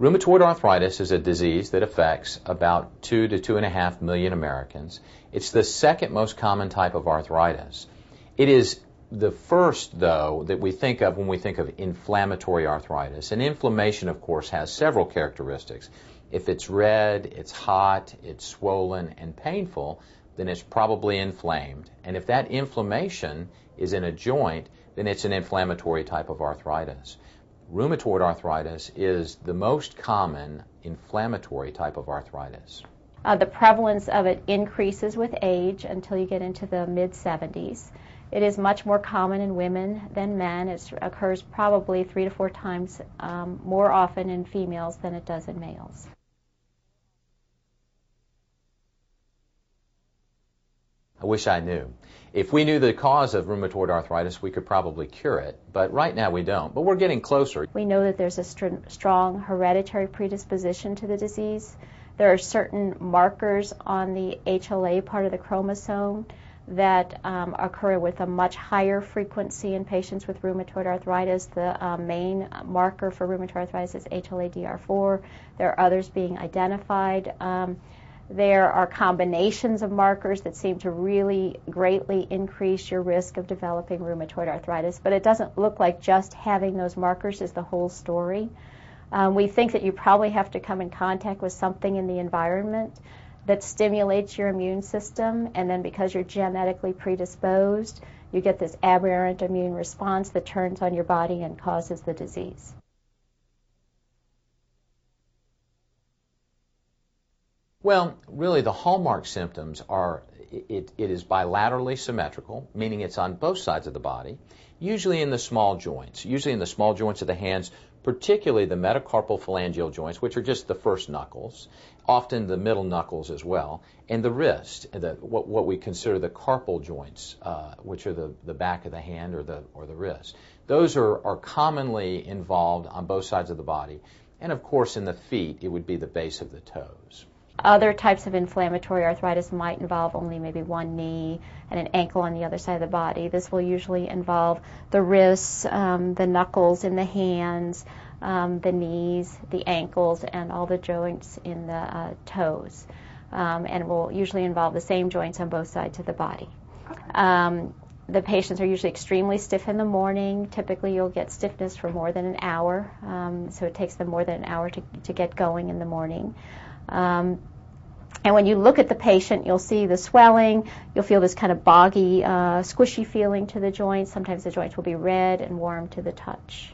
Rheumatoid arthritis is a disease that affects about 2 to 2.5 million Americans. It's the second most common type of arthritis. It is the first, though, that we think of when we think of inflammatory arthritis. And inflammation, of course, has several characteristics. If it's red, it's hot, it's swollen and painful, then it's probably inflamed. And if that inflammation is in a joint, then it's an inflammatory type of arthritis. Rheumatoid arthritis is the most common inflammatory type of arthritis. The prevalence of it increases with age until you get into the mid-70s. It is much more common in women than men. It occurs probably 3 to 4 times more often in females than it does in males. I wish I knew. If we knew the cause of rheumatoid arthritis, we could probably cure it, but right now we don't. But we're getting closer. We know that there's a strong hereditary predisposition to the disease. There are certain markers on the HLA part of the chromosome that occur with a much higher frequency in patients with rheumatoid arthritis. The main marker for rheumatoid arthritis is HLA-DR4. There are others being identified. There are combinations of markers that seem to really greatly increase your risk of developing rheumatoid arthritis, but it doesn't look like just having those markers is the whole story. We think that you probably have to come in contact with something in the environment that stimulates your immune system, and then because you're genetically predisposed, you get this aberrant immune response that turns on your body and causes the disease. Well, really the hallmark symptoms are it is bilaterally symmetrical, meaning it's on both sides of the body, usually in the small joints, of the hands, particularly the metacarpal phalangeal joints, which are just the first knuckles, often the middle knuckles as well, and the wrist, what we consider the carpal joints, which are the back of the hand or the wrist. Those are commonly involved on both sides of the body. And of course in the feet, it would be the base of the toes. Other types of inflammatory arthritis might involve only maybe one knee and an ankle on the other side of the body. This will usually involve the wrists, the knuckles in the hands, the knees, the ankles, and all the joints in the toes. And will usually involve the same joints on both sides of the body. The patients are usually extremely stiff in the morning. Typically you'll get stiffness for more than an hour, so it takes them more than an hour to get going in the morning. And when you look at the patient, you'll see the swelling, you'll feel this kind of boggy, squishy feeling to the joints. Sometimes the joints will be red and warm to the touch.